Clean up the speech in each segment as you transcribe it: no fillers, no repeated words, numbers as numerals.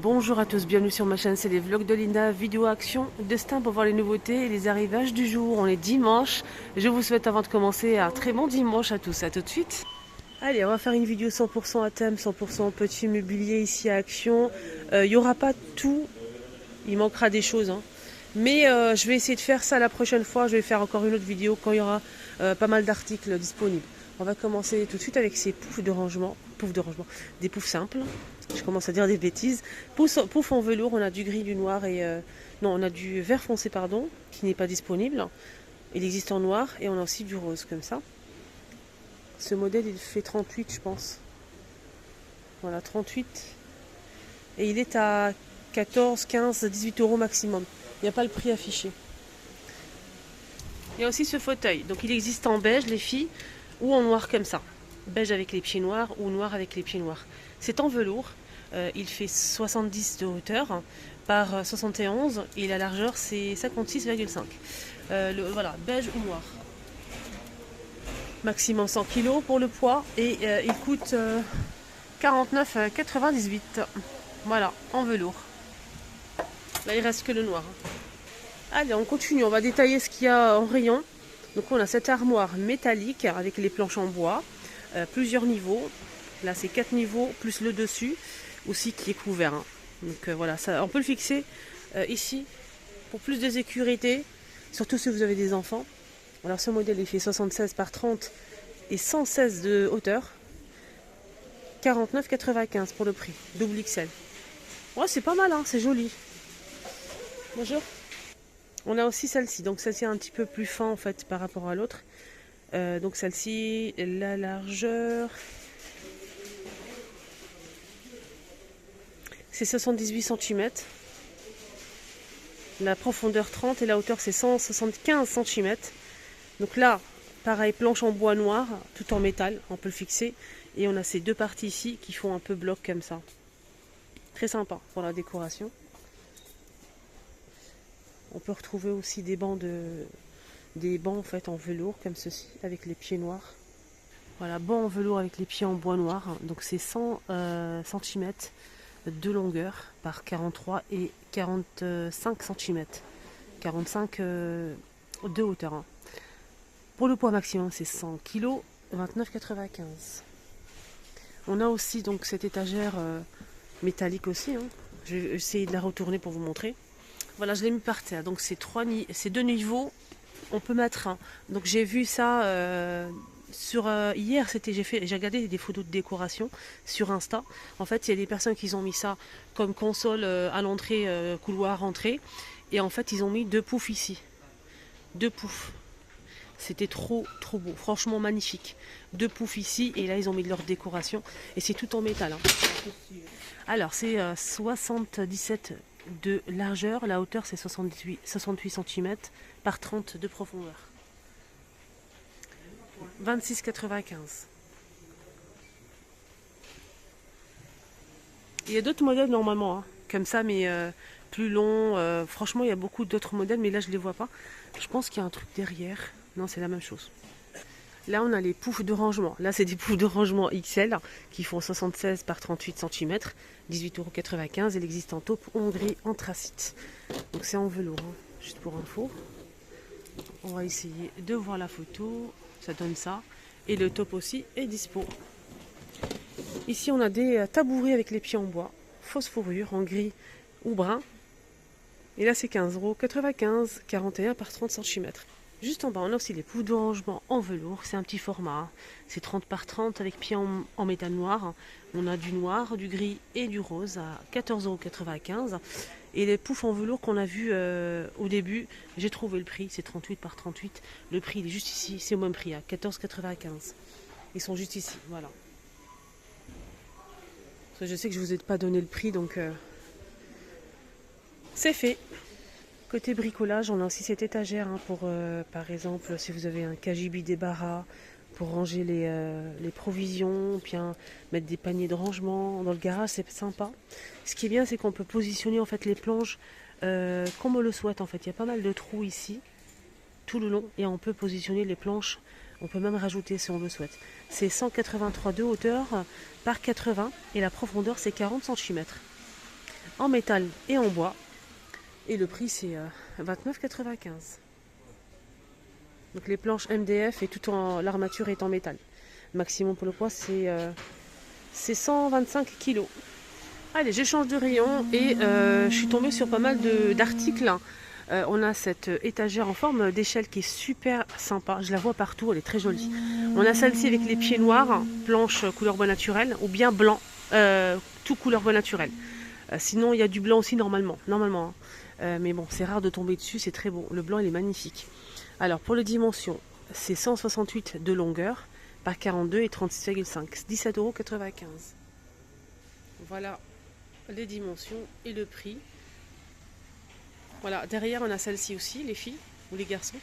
Bonjour à tous, bienvenue sur ma chaîne, c'est les vlogs de Linda, vidéo action, destin pour voir les nouveautés et les arrivages du jour. On est dimanche, je vous souhaite avant de commencer un très bon dimanche à tous, à tout de suite. Allez, on va faire une vidéo 100% à thème, 100% petit mobilier ici à Action. Il n'y aura pas tout, il manquera des choses, hein. Mais je vais essayer de faire ça la prochaine fois, je vais faire encore une autre vidéo quand il y aura pas mal d'articles disponibles. On va commencer tout de suite avec ces poufs de rangement, des poufs simples. Je commence à dire des bêtises. Pouf en velours, on a du gris, du noir et non, on a du vert foncé pardon, qui n'est pas disponible. Il existe en noir et on a aussi du rose comme ça. Ce modèle il fait 38 je pense. Voilà 38 et il est à 14, 15, 18 euros maximum. Il n'y a pas le prix affiché. Il y a aussi ce fauteuil. Donc il existe en beige les filles ou en noir comme ça. Beige avec les pieds noirs ou noir avec les pieds noirs. C'est en velours. Il fait 70 de hauteur par 71 et la largeur c'est 56,5. Voilà, beige ou noir. Maximum 100 kg pour le poids et il coûte 49,98. Voilà, en velours. Là il reste que le noir. Allez, on continue, on va détailler ce qu'il y a en rayon. Donc on a cette armoire métallique avec les planches en bois, plusieurs niveaux. Là c'est 4 niveaux plus le dessus aussi qui est couvert, hein. Donc voilà, ça, on peut le fixer ici pour plus de sécurité, surtout si vous avez des enfants. Alors ce modèle il fait 76 par 30 et 116 de hauteur. 49,95 pour le prix, double XL. Ouais, c'est pas mal, hein, c'est joli. Bonjour. On a aussi celle-ci, donc celle-ci est un petit peu plus fin en fait par rapport à l'autre. Donc celle-ci, la largeur, c'est 78 cm. La profondeur 30 et la hauteur c'est 175 cm. Donc là, pareil, planche en bois noir, tout en métal, on peut le fixer. Et on a ces deux parties ici qui font un peu bloc comme ça. Très sympa pour la décoration. On peut retrouver aussi des bancs en fait en velours comme ceci avec les pieds noirs. Voilà, banc en velours avec les pieds en bois noir. Donc c'est 100 cm de longueur par 43 et 45 cm. 45 de hauteur, hein. Pour le poids maximum c'est 100 kg, 29,95. On a aussi donc cette étagère métallique aussi, hein. Je vais essayer de la retourner pour vous montrer. Voilà, je l'ai mis par terre. Donc c'est deux niveaux. On peut mettre un. Donc j'ai vu ça sur hier. J'ai regardé des photos de décoration sur Insta. En fait, il y a des personnes qui ont mis ça comme console à l'entrée, couloir entrée. Et en fait, ils ont mis deux poufs ici. Deux poufs. C'était trop beau, franchement magnifique. Deux poufs ici et là ils ont mis de leur décoration et c'est tout en métal, hein. Alors c'est 77 de largeur, la hauteur c'est 68 cm par 30 de profondeur. 26,95. Il y a d'autres modèles normalement, hein, comme ça, mais plus long. Franchement, il y a beaucoup d'autres modèles, mais là je ne les vois pas. Je pense qu'il y a un truc derrière. Non, c'est la même chose. Là, on a les poufs de rangement. Là, c'est des poufs de rangement XL qui font 76 par 38 cm, 18,95 €. Il existe en taupe Hongrie anthracite. Donc c'est en velours, hein, juste pour info. On va essayer de voir la photo. Ça donne ça. Et le taupe aussi est dispo. Ici, on a des tabourets avec les pieds en bois, fausse fourrure en gris ou brun. Et là, c'est 15,95 €, 41 par 30 cm. Juste en bas, on a aussi les poufs de rangement en velours. C'est un petit format, hein. C'est 30 par 30 avec pieds en métal noir. On a du noir, du gris et du rose à 14,95 €. Et les poufs en velours qu'on a vu au début, j'ai trouvé le prix, c'est 38 par 38. Le prix, il est juste ici, c'est au même prix, à 14,95 €. Ils sont juste ici, voilà. Je sais que je ne vous ai pas donné le prix, donc c'est fait. Côté bricolage, on a aussi cette étagère, hein, pour, par exemple, si vous avez un cagibi débarras, pour ranger les provisions, bien mettre des paniers de rangement. Dans le garage, c'est sympa. Ce qui est bien, c'est qu'on peut positionner en fait les planches comme on le souhaite. En fait, il y a pas mal de trous ici, tout le long, et on peut positionner les planches. On peut même rajouter si on le souhaite. C'est 183 de hauteur par 80 et la profondeur c'est 40 cm. en métal et en bois. Et le prix c'est 29,95 €. Donc les planches MDF et tout en l'armature est en métal. Maximum pour le poids c'est 125 kg. Allez, je change de rayon et je suis tombée sur pas mal d'articles. On a cette étagère en forme d'échelle qui est super sympa. Je la vois partout, elle est très jolie. On a celle-ci avec les pieds noirs, planche couleur bois naturel, ou bien blanc, tout couleur bois naturel. Sinon, il y a du blanc aussi normalement. Mais bon, c'est rare de tomber dessus, c'est très beau. Le blanc, il est magnifique. Alors, pour les dimensions, c'est 168 de longueur par 42 et 36,5. 17,95 €. Voilà les dimensions et le prix. Voilà, derrière on a celle-ci aussi, les filles ou les garçons.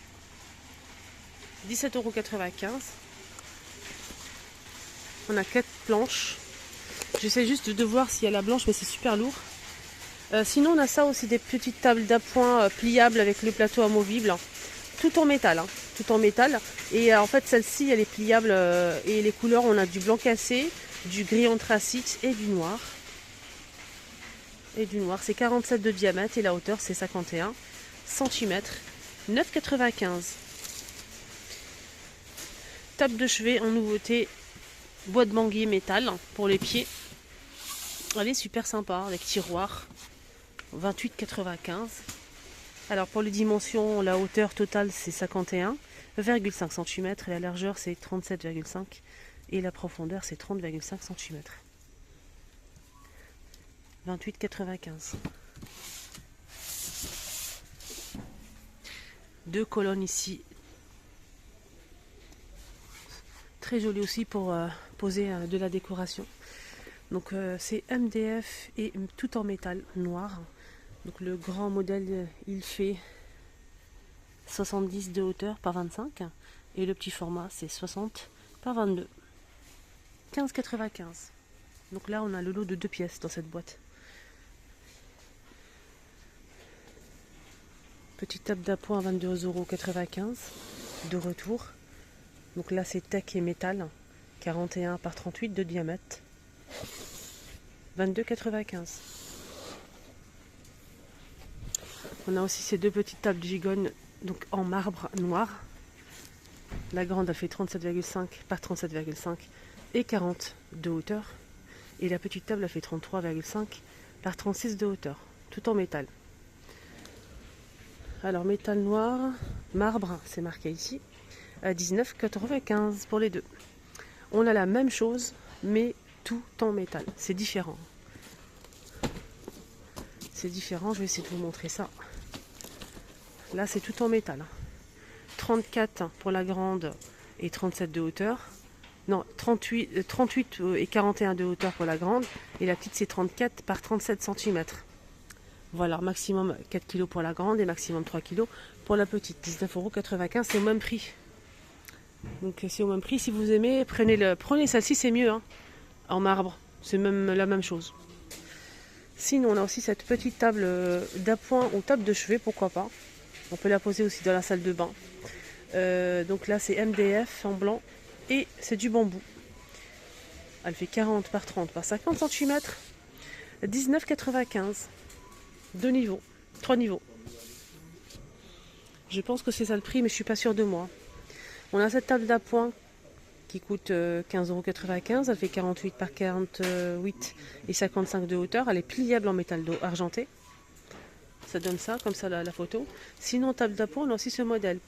17,95 €. On a 4 planches. J'essaie juste de voir s'il y a la blanche, mais c'est super lourd. Sinon on a ça aussi, des petites tables d'appoint pliables avec le plateau amovible. Tout en métal. Tout en métal. Et en fait celle-ci elle est pliable et les couleurs, on a du blanc cassé, du gris anthracite et du noir. C'est 47 de diamètre et la hauteur c'est 51 cm. 9,95 €. Table de chevet en nouveauté, bois de manguier métal pour les pieds. Elle est super sympa avec tiroir. 28,95 €. Alors pour les dimensions, la hauteur totale c'est 51,5 cm et la largeur c'est 37,5 et la profondeur c'est 30,5 cm. 28,95 €. Deux colonnes ici. Très joli aussi pour poser de la décoration. Donc c'est MDF et tout en métal noir. Donc le grand modèle il fait 70 de hauteur par 25 et le petit format c'est 60 par 22. 15,95 €. Donc là on a le lot de 2 pièces dans cette boîte. Petite table d'appoint à 22,95 € de retour. Donc là c'est tech et métal, 41 par 38 de diamètre. 22,95 €. On a aussi ces deux petites tables gigogne donc en marbre noir. La grande elle fait 37,5 par 37,5 et 40 de hauteur. Et la petite table elle fait 33,5 par 36 de hauteur, tout en métal. Alors métal noir, marbre, c'est marqué ici, à 19,95 € pour les deux. On a la même chose, mais tout en métal. C'est différent. C'est différent, je vais essayer de vous montrer ça. Là, c'est tout en métal. 34 pour la grande et 37 de hauteur. Non, 38 et 41 de hauteur pour la grande. Et la petite, c'est 34 par 37 cm. Voilà, maximum 4 kg pour la grande et maximum 3 kg pour la petite. 19,95 €, c'est au même prix. Donc c'est au même prix. Si vous aimez, prenez celle-ci, c'est mieux. En marbre, c'est même la même chose. Sinon, on a aussi cette petite table d'appoint ou table de chevet, pourquoi pas. On peut la poser aussi dans la salle de bain. Donc là, c'est MDF en blanc et c'est du bambou. Elle fait 40 par 30 par 50 cm. 19,95 €. 2 niveaux, 3 niveaux. Je pense que c'est ça le prix, mais je suis pas sûre de moi. On a cette table d'appoint qui coûte 15,95 €. Elle fait 48 par 48 et 55 de hauteur. Elle est pliable en métal d'eau argenté. Ça donne ça, comme ça la photo. Sinon, table d'appoint, on a aussi ce modèle.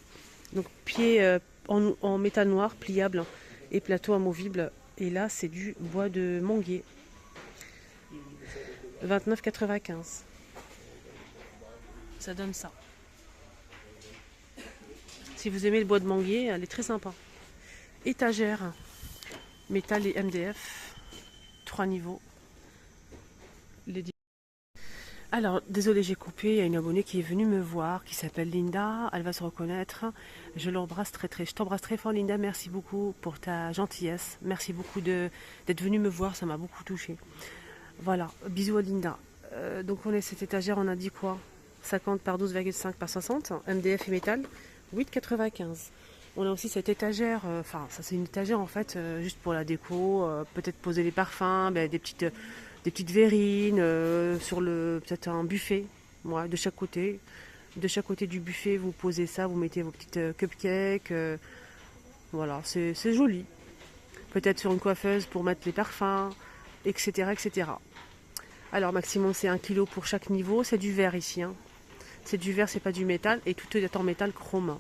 Donc pied en métal noir, pliable et plateau amovible. Et là, c'est du bois de manguier. 29,95 €. Ça donne ça. Si vous aimez le bois de manguier, elle est très sympa. Étagère, métal et MDF, 3 niveaux. Alors, désolé, j'ai coupé. Il y a une abonnée qui est venue me voir, qui s'appelle Linda. Elle va se reconnaître. Je l'embrasse je t'embrasse très fort, Linda. Merci beaucoup pour ta gentillesse. Merci beaucoup d'être venue me voir. Ça m'a beaucoup touchée. Voilà, bisous à Linda. Donc, on est cette étagère, on a dit quoi? 50 par 12,5 par 60, MDF et métal, 8,95 €. On a aussi cette étagère, ça c'est une étagère en fait, juste pour la déco, peut-être poser les parfums, des petites des petites verrines, sur le peut-être un buffet, ouais, de chaque côté. De chaque côté du buffet, vous posez ça, vous mettez vos petites cupcakes. Voilà, c'est joli. Peut-être sur une coiffeuse pour mettre les parfums, etc. etc. Alors maximum c'est 1 kg pour chaque niveau. C'est du verre ici. Hein. C'est du verre, c'est pas du métal. Et tout est en métal chrome.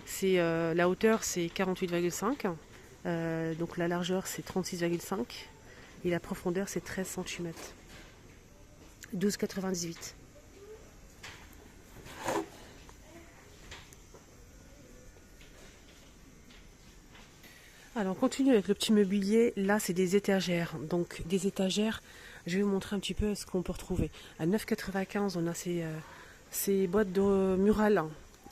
C'est la hauteur c'est 48,5. Donc la largeur c'est 36,5. Et la profondeur c'est 13 cm. 12,98. Alors on continue avec le petit mobilier. Là c'est des étagères. Donc des étagères, je vais vous montrer un petit peu ce qu'on peut retrouver. À 9,95 on a ces boîtes de murales.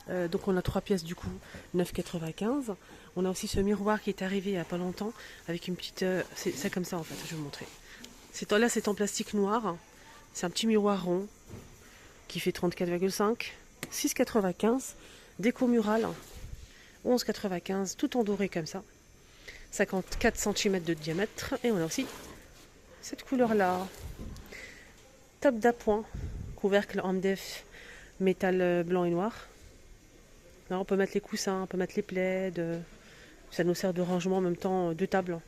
Donc on a 3 pièces du coup, 9,95. On a aussi ce miroir qui est arrivé il n'y a pas longtemps avec une petite... c'est comme ça en fait, je vais vous montrer. Là c'est en plastique noir. C'est un petit miroir rond qui fait 34,5. 6,95. Déco murale. 11,95. Tout en doré comme ça. 54 cm de diamètre. Et on a aussi cette couleur-là. Top d'appoint. Couvercle en MDF métal blanc et noir. Là, on peut mettre les coussins, on peut mettre les plaids. Ça nous sert de rangement en même temps de table.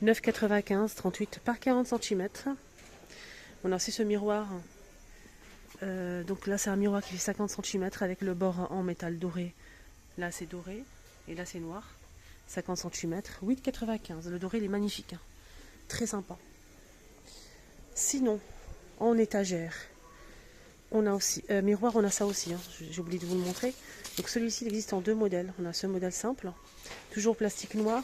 9,95, 38 par 40 cm. On a aussi ce miroir. Donc là, c'est un miroir qui fait 50 cm avec le bord en métal doré. Là, c'est doré. Et là, c'est noir. 50 cm. 8,95. Le doré, il est magnifique. Hein. Très sympa. Sinon, en étagère, on a aussi... miroir, on a ça aussi. Hein. J'ai oublié de vous le montrer. Donc celui-ci, il existe en 2 modèles. On a ce modèle simple. Toujours plastique noir.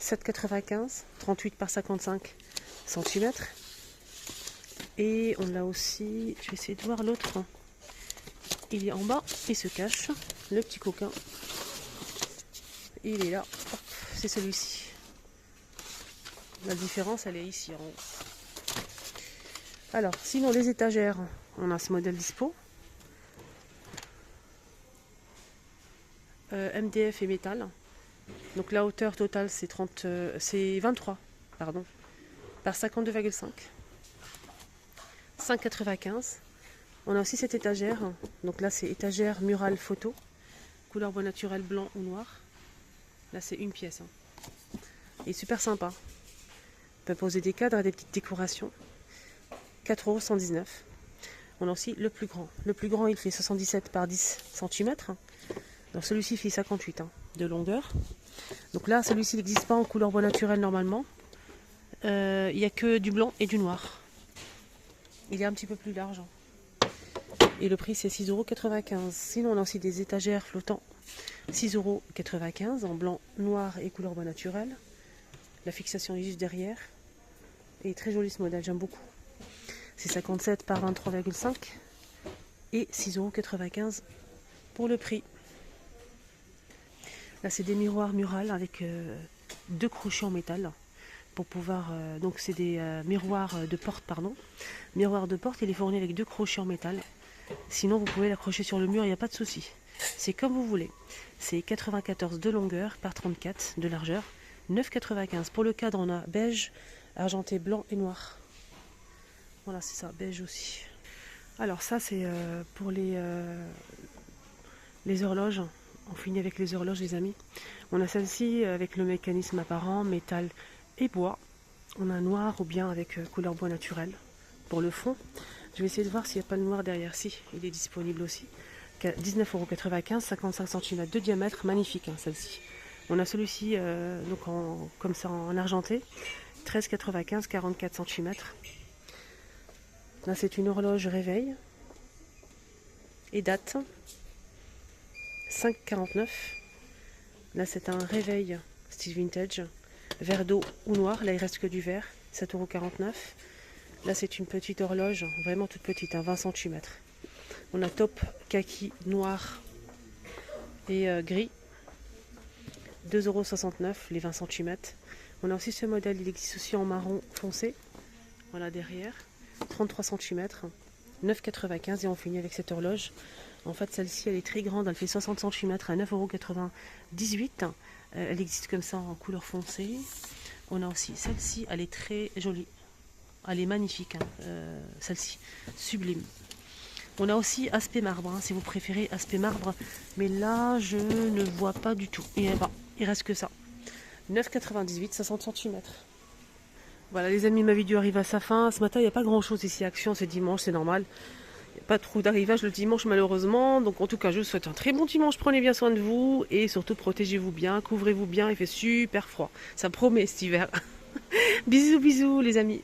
7,95. 38 par 55 cm. Et on a aussi... Je vais essayer de voir l'autre. Il est en bas. Il se cache. Le petit coquin. Il est là. C'est celui-ci. La différence, elle est ici en haut. Alors, sinon les étagères, on a ce modèle dispo. MDF et métal. Donc la hauteur totale c'est 23 pardon, par 52,5. 5,95. On a aussi cette étagère. Donc là c'est étagère murale photo. Couleur bois naturel blanc ou noir. Là c'est une pièce. Hein. Et super sympa. On peut poser des cadres et des petites décorations. 4,119 €. On a aussi le plus grand. Le plus grand, il fait 77 par 10 cm. Donc celui-ci fait 58 de longueur. Donc là, celui-ci n'existe pas en couleur bois naturel normalement. Il n'y a que du blanc et du noir. Il est un petit peu plus large. Et le prix, c'est 6,95 €. Sinon, on a aussi des étagères flottants. 6,95 € en blanc, noir et couleur bois naturel. La fixation est juste derrière. Et très joli ce modèle, j'aime beaucoup. C'est 57 par 23,5 et 6,95 € pour le prix. Là, c'est des miroirs murales avec 2 crochets en métal pour pouvoir. Donc, c'est des miroirs de porte, pardon. Miroir de porte, il est fourni avec 2 crochets en métal. Sinon, vous pouvez l'accrocher sur le mur, il n'y a pas de souci. C'est comme vous voulez. C'est 94 de longueur par 34 de largeur. 9,95 pour le cadre, on a beige, argenté, blanc et noir. Voilà, c'est ça, beige aussi. Alors ça, c'est pour les horloges. On finit avec les horloges, les amis. On a celle-ci avec le mécanisme apparent, métal et bois. On a noir ou bien avec couleur bois naturel pour le fond. Je vais essayer de voir s'il n'y a pas le noir derrière. Si, il est disponible aussi. 19,95 €, 55 cm de diamètre. Magnifique, hein, celle-ci. On a celui-ci donc comme ça en argenté. 13,95 €, 44 cm. Là, c'est une horloge réveil et date 5,49 €. Là, c'est un réveil style vintage, vert d'eau ou noir. Là, il reste que du vert, 7,49 €. Là, c'est une petite horloge, vraiment toute petite, 20 cm. On a top kaki noir et gris, 2,69 € les 20 cm. On a aussi ce modèle, il existe aussi en marron foncé. Voilà derrière. 33 cm, 9,95 € et on finit avec cette horloge. En fait, celle-ci, elle est très grande, elle fait 60 cm à 9,98 €. Elle existe comme ça en couleur foncée. On a aussi celle-ci, elle est très jolie. Elle est magnifique, hein, celle-ci, sublime. On a aussi aspect marbre, hein, si vous préférez aspect marbre. Mais là, je ne vois pas du tout. Et ben, il reste que ça. 9,98, 60 cm. Voilà les amis, ma vidéo arrive à sa fin. Ce matin, il n'y a pas grand-chose ici à Action, c'est dimanche, c'est normal. Il n'y a pas trop d'arrivage le dimanche malheureusement. Donc en tout cas, je vous souhaite un très bon dimanche. Prenez bien soin de vous et surtout protégez-vous bien, couvrez-vous bien. Il fait super froid. Ça promet cet hiver. Bisous, bisous les amis.